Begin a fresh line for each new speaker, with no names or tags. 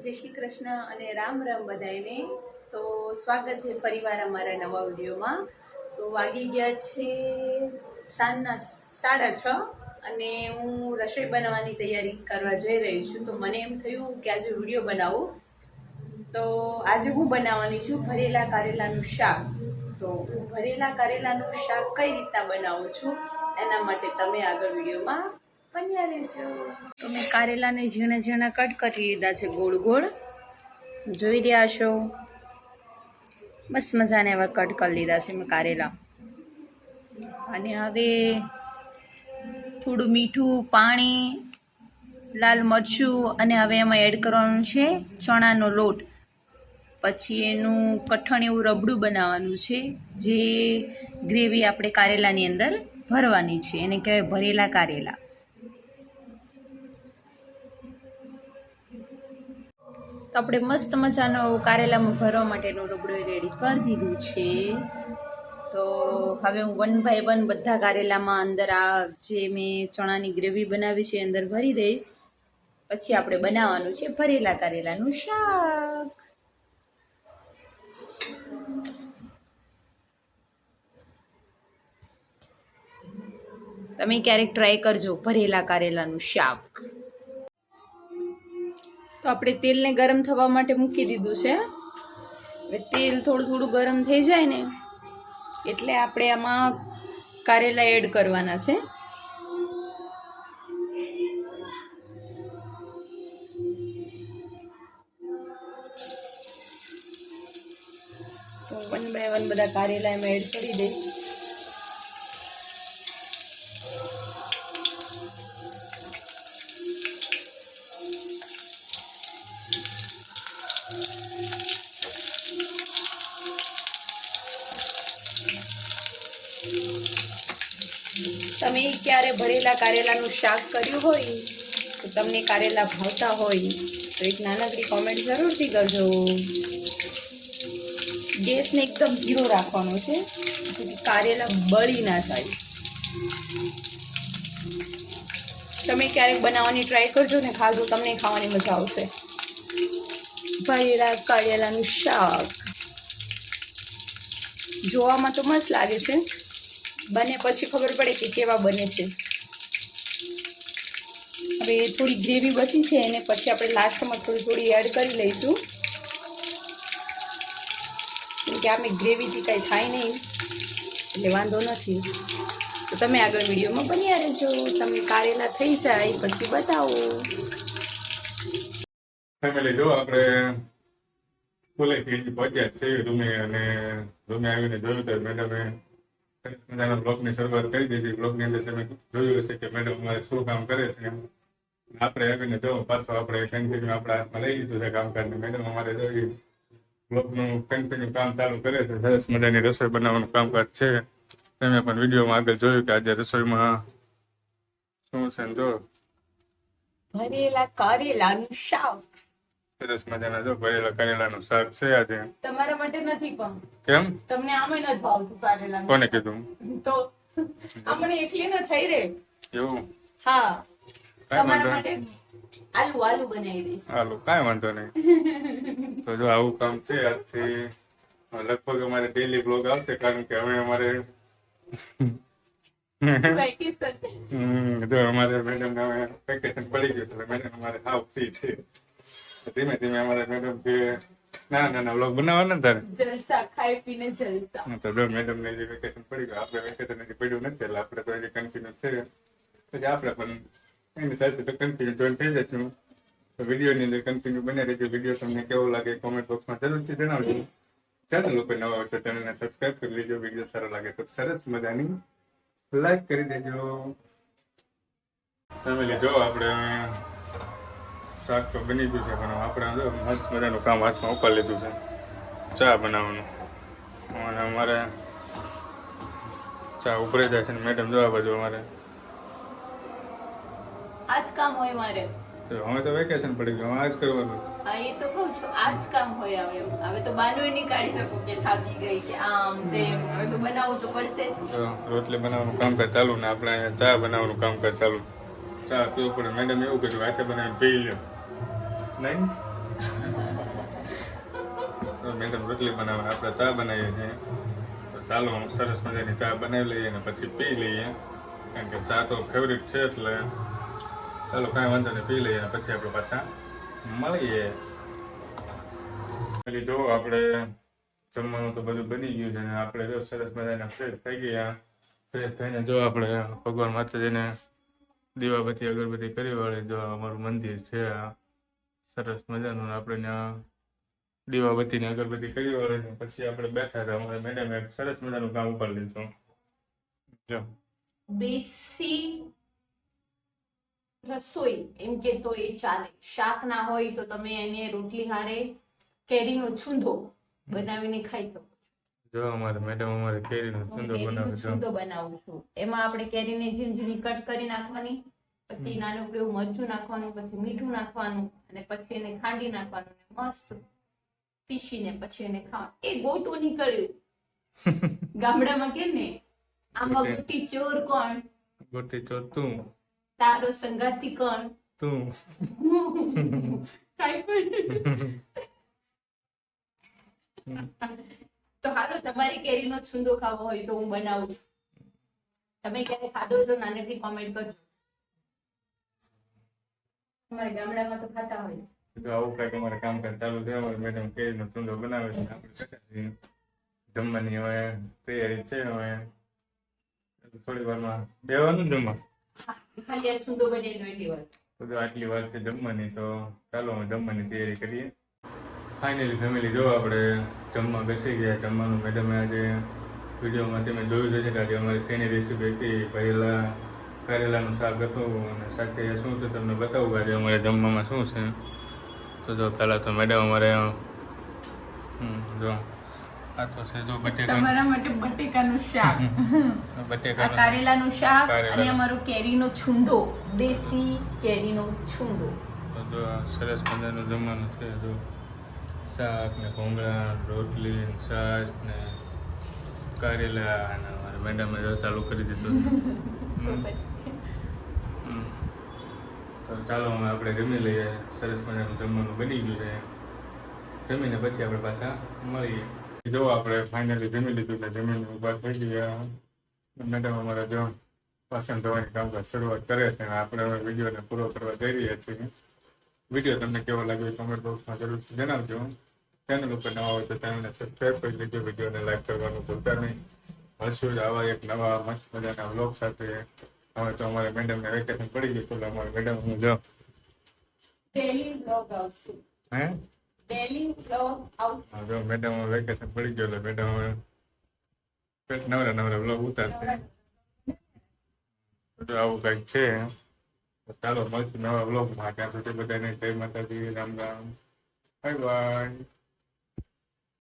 જય શ્રી કૃષ્ણ અને રામ રામ બધાને. તો સ્વાગત છે ફરીવાર અમારા નવા વિડીયોમાં. તો વાગી ગયા છે સાંજના 6:30 અને હું રસોઈ બનાવવાની તૈયારી કરવા જઈ રહી છું. તો મને એમ થયું કે આજે વિડીયો બનાવું. તો આજે હું બનાવવાની છું ભરેલા કારેલાનું શાક. તો હું ભરેલા કારેલાનું શાક કઈ રીતના બનાવું છું એના માટે તમે આગળ વિડીયોમાં બન્યા રહેજો. તો મેં કારેલાને ઝીણા ઝીણા કટ કરી લીધા છે, ગોળ ગોળ જોઈ રહ્યા છો. મસ્ત મજાને એવા કટ કરી લીધા છે મેં કારેલા. અને હવે થોડું મીઠું, પાણી, લાલ મરચું અને હવે એમાં એડ કરવાનું છે ચણાનો લોટ. પછી એનું કઠણ એવું રબડું બનાવવાનું છે, જે ગ્રેવી આપણે કારેલાની અંદર ભરવાની છે. એને કહેવાય ભરેલા કારેલા. તો આપણે મસ્ત મજાનો કારેલામાં ભરવા માટેનું રબડું રેડી કરી દીધું છે. તો હવે હું 1 by 1 બધા કારેલામાં અંદર આ જે મેં ચણાની ગ્રેવી બનાવી છે અંદર ભરી દઈશ. પછી આપણે બનાવવાનું છે ભરેલા કારેલાનું શાક. તમે ક્યારેક ટ્રાય કરજો ભરેલા કારેલાનું શાક. તો આપણે તેલને ગરમ થવા માટે મૂકી દીધું છે. હવે તેલ થોડું થોડું ગરમ થઈ જાય ને એટલે આપણે આમાં કારેલા એડ કરવાના છે. તો 1 by 1 બધા કારેલા એમાં એડ કરી દઈશ. તમે ક્યારે ભરેલા કારેલાનું શાક કર્યું હોય તો તમને કારેલા ભાવતા હોય તો એક નાનકડી કોમેન્ટ જરૂરથી કરજો. ગેસને એકદમ ધીરો રાખવાનો છે જેથી કારેલા બળી ના જાય. તમે ક્યારેક બનાવવાની ટ્રાય કરજો ને ખાજો, તમને ખાવાની મજા આવશે. ભરેલા કારેલાનું શાક જોવામાં તો મસ્ત લાગે છે, બને પછી ખબર પડે કે કેવા બને છે. હવે થોડી ગ્રેવી બચી છે એને પછી આપણે લાસ્ટમાં થોડી એડ કરી લઈશું, કેમ કે આપણે ગ્રેવીથી કંઈ થાય નહીં એટલે વાંધો નથી. તો તમે આગળ વિડીયોમાં બન્યા રહેજો. તમે કારેલા થઈ જાય પછી બતાવો.
ફેમિલી જો આપણે સ્કૂલેથી પહોંચ્યા છે રૂમે, અને રૂમે આવીને જોયું તો મેડમે સરસ મજાના બ્લોગની શરૂઆત કરી દીધી. બ્લોગની અંદર તમે જોયું હશે કે મેડમ અમારે શું કામ કરે છે. આપણે આવીને જો પાછો આપણે કન્ટિન્યુ આપણા હાથમાં લઈ લીધું છે કામકાજને. મેડમ અમારે જોઈ બ્લોગનું કન્ટિન્યુ કામ ચાલુ કરે છે. સરસ મજાની રસોઈ બનાવવાનું કામકાજ છે. તમે પણ વિડીયોમાં આગળ જોયું કે આજે રસોઈમાં શું છે. જો
ભરેલા કારેલાનું શાક.
સરસ મજાના જો ભરેલા કારેલાનું શાક છે આજે.
તમારા માટે નથી પણ.
કેમ?
તમને આમે નથી ભાવતું કારેલા?
કોને કીધું?
તો આ મને એકલી ન થઈ રે
એવું?
હા,
કાંઈ
તમારા
વાંધો
માટે આલુ બનાવી દઈશ.
હાલો, કાંઈ વાંધો નહીં. તો જો આવું કામ છે આજથી. લગભગ અમારે ડેલી બ્લોગ આવશે, કારણ કે હવે અમારે જો અમારે મેડમ હવે વેકેશન પડી ગયું એટલે મેડમ અમારે હાવ ફ્રી છે. ધીમે ધીમે અમારે મેડમ કે નાના બ્લોગ બનાવવાના તારે
જલસા, ખાઈ પીને જલસા.
તો જો મેડમ ને જે વેકેશન પડી ગયું, આપણે વેકેશન હજી પડ્યું નથી એટલે આપણે તો હજી કન્ટિન્યુ છે. પછી આપણે પણ એની સાથે તો કન્ટિન્યુ જોઈન થઈ જઈશું. તો વિડીયોની અંદર કન્ટિન્યુ બને રહેજો. વિડીયો તમને કેવો લાગે કોમેન્ટ બોક્સમાં જરૂરથી જણાવજો. ચેનલ ઉપર નવા હોય તો ચેનલને સબસ્ક્રાઈબ કરી લેજો. વિડીયો સારો લાગે તો સરસ મજાની લાઈક કરી દેજો. ફેમિલી જો આપણે શાક તો બની ગયું છે, પણ આપણે જો મસ્ત મજાનું કામ હાથમાં ઉપાડી લીધું છે, ચા બનાવવાનું. અને અમારે ચા ઉભરાઈ જાય છે ને મેડમ જોવા બાજુ અમારે
આજ કામ હોય મારે.
હવે તો વેકેશન પડી ગયું, હવે આજ કરવાનું.
હા, એ તો કહું છું, આજ કામ હોય. હવે તો બાનું નહીં કાઢી શકું કે થાકી ગઈ કે આમ તેમ. હવે તો બનાવવું તો પડશે જ.
રોટલી બનાવવાનું કામકાજ ચાલુ ને આપણે ચા બનાવવાનું કામકાજ ચાલુ. ચા પીવું પડે. મેડમ એવું કીધું હાથે બનાવીને પી લ્યો. નહીં તો મેડમ રોટલી બનાવે, આપણે ચા બનાવીએ છીએ. તો ચાલો સરસ મજાની ચા બનાવી લઈએ અને પછી પી લઈએ, કારણ કે ચા તો ફેવરિટ છે. એટલે ચાલો કાંઈ વાંધો નહીં, પી લઈએ અને પછી આપણે પાછા મળીએ. એટલે જો આપણે જમવાનું તો બધું બની ગયું છે અને આપણે જો સરસ મજાના ફ્રેશ થઈ ગયા. ફ્રેશ થઈને જો આપણે ભગવાન માતાજીને દીવાબત્તી અગરબત્તી કરી વાળી, જો અમારું મંદિર છે આ સરસ મજાનું, આપણે ત્યાં દીવાબત્તી ને અગરબત્તી કરી વાળી પછી આપણે બેઠા હતા. અમારે મેડમે એક સરસ મજાનું કામ ઉપર લીધું. જો
દેશી રસોઈ એમ કે તો એ ચાલે. શાક ના હોય તો તમે એને રોટલી હારે કેરીનો છૂંદો બનાવીને ખાઈ શકો.
જો અમારે મેડમ અમારે કેરીનો છૂંદો બનાવે છે.
છૂંદો બનાવું છું. એમાં આપણે કેરીને ઝીણી ઝીણી કટ કરી નાખવાની, પછી નાનું એવું મરચું નાખવાનું, પછી મીઠું નાખવાનું અને પછી એને ખાંડી નાખવાનું, મસ્ત પીસીને પછી એને ખાવાનું. એ ગોટું નીકળ્યું. ગામડામાં કે ને આમાં ગોટી ચોર કોણ?
ગોટી ચોર તું.
તારો સંગાતી કોણ?
તું.
કાઈ પણ. તો હાલો, તમારી કેરીનો છૂંદો ખાવો હોય તો હું બનાવું છું. તમે ક્યારે ખાધો હોય તો નાનેથી કોમેન્ટ કરજો. તમારા ગામડામાં તો ખાતા હોય.
તો આવું કઈક અમારે કામકાજ ચાલુ છે. અમારે મેડમ કેરીનો છૂંદો બનાવે છે. આપણે જમવાની હવે તૈયારી છે. હવે થોડી વારમાં બેવાનું જમવા.
ખાલી આ છૂંદો બની એટલી વાર.
તો જો આટલી વાર છે જમવાની, તો ચાલો અમે જમવાની તૈયારી કરીએ. ફાઇનલી ફેમિલી, જો આપણે જમવા બેસી ગયા. જમવાનું મેડમે આજે વિડીયોમાં તમે જોયું જશે કે આજે અમારી શેની રેસીપી હતી. કારેલાનું શાક હતું અને સાથે શું છે તમને બતાવું આજે અમારે જમવામાં શું છે. તો જો પહેલાં તો મેડમ અમારે જો આ તો છે જો
તમારા માટે બટેકાનું શાક,
બટેકાનું
કારેલાનું શાક અને અમારો કેરીનો છૂંદો, દેશી કેરીનો છૂંદો.
તો જો સરસ મજાનું જમવાનું છે. જો શાક ને ભૂંગળા, રોટલી, છાશ ને કારેલા, અને અમારે મેડમે જો ચાલુ કરી દીધું. તો ચાલો હવે આપણે જમી લઈએ. સરસ મજાનું જમવાનું બની ગયું છે. જમીને પછી આપણે પાછા મળીએ. જો આપણે ફાઇનલી જમી લીધું છે. જમીને ઉભા થઈ ગયા. મેડમ અમારે જો વાસણ ધોવાની કામકાજ શરૂઆત કરે છે. આપણે હવે વિડીયોને પૂરો કરવા જઈ રહ્યા છીએ. વિડીયો તમને કેવો લાગ્યો કમેન્ટ બોક્સમાં જરૂરથી જણાવજો. ચેનલ ઉપર નવા હોય તો ચેનલને સબસ્ક્રાઈબ કરી લેજો. વિડીયોને લાઈક કરવાનું ભૂલતા નહીં. મળશું જ આવા એક નવા મસ્ત મજાના વ્લોગ સાથે. હવે તો અમારે મેડમને વેકેશન પડી ગયું, એટલે અમારે મેડમ હું જો
ડેલી વ્લોગ આવશે.
હે
ડેલી વ્લોગ આવશે.
જો મેડમ વેકેશન પડી ગયું એટલે મેડમ હવે નવરા નવરા વ્લોગ ઉતારશે. તો આવું કંઈક છે. ચાલો મળશું નવા વ્લોગમાં. ત્યાં સુધી બધાને જય માતાજી, રામ રામ, બાય બાય.